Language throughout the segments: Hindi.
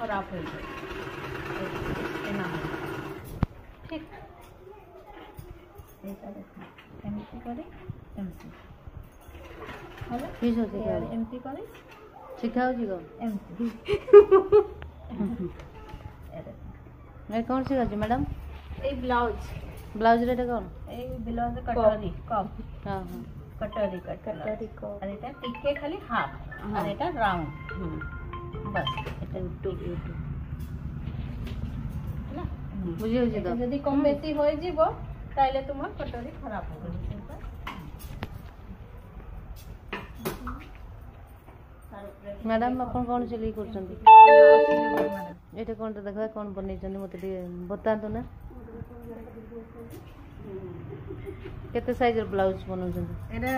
खराब हो जाए ठीक एमती करे एमती एमती करे शिखाऊ जी एमती कौन सिखाऊ मैडम ए ब्लाउज ब्लाउज रे कौन ए ब्लाउज कटोरी कप हां हां कटोरी कटोरी कप अरे এটা টিকে খালি হাফ আর এটা রাউন্ড बस এটা ইউটিউব না বুঝি হইছে তো যদি কম বেশি হয়ে যাব তাইলে তোমার কটोरी खराब হবে मैडम अपन कौन सिलाई करछंती एटा कोन त देखा कोन बनै छन मते बता दो ना केते साइज रो ब्लाउज बनौ छन एटा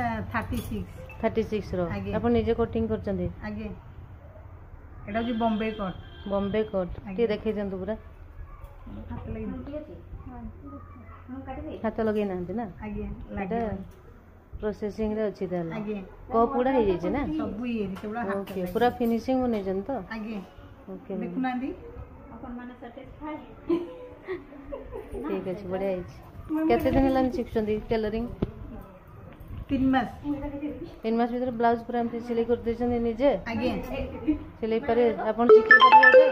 36 रो अपन निजे कटिंग करछंती आगे एटा जी बॉम्बे कट टी देखै जंतु पूरा हाथ लगे ना ना आगे एटा प्रोसेसिंग रे अछि ताले आगे कप पूरा हे जाय छै ना सब ये केवड़ा हाथ ओके पूरा फिनिशिंग होने जन तो आगे ओके देखु ना दी अपन माने सैटिस्फाई ठीक अछि बढ़िया अछि केते दिन लान शिक्षंदी टेलरिंग 3 मास भीतर ब्लाउज पूरा हम सिलाई कर दे छन निजे आगे सिलाई पारे अपन सिखै पारियो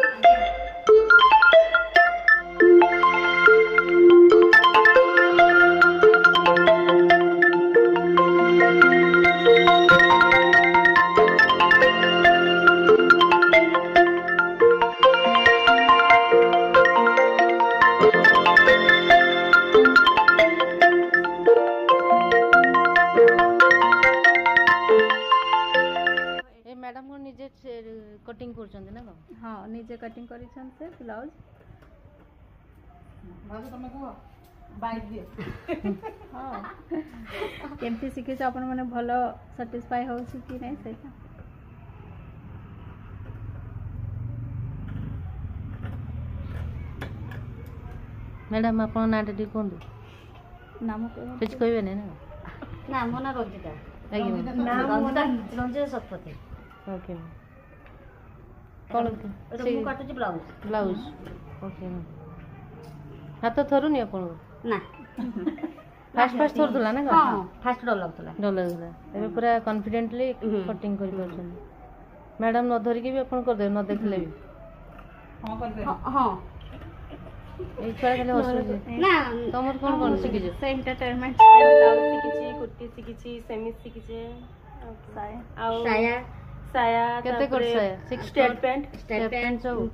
मैडम को निजे कटिंग करछन ना हां निजे कटिंग करिछन से ब्लाउज भाग तमे को बाइक दे हां केमती सिखे छ अपन माने भलो सैटिस्फाई हो छि कि नै सेटा मैडम अपन नाटे दी कोन नाम को कुछ कहबे नै ना नाम ना रंजिता नाम रंजिता सतपति ओके कौन मु काटु छी ब्लाउज ओके हाथ थरु नि अपन ना फास्ट थोर दला ना हां फास्ट डर लागतला एबे पूरा कॉन्फिडेंटली कटिंग करि परछन मैडम न धरि के भी अपन कर दे न देखले भी हां कर दे हां ए छोरा खाली हसु ना तमर कोन सिखि जे से एंटरटेनमेंट ब्लाउज सिखि छी कुर्ती सिखि छी सेमी सिखि छी साया केते कर साया स्टेट पैंट सब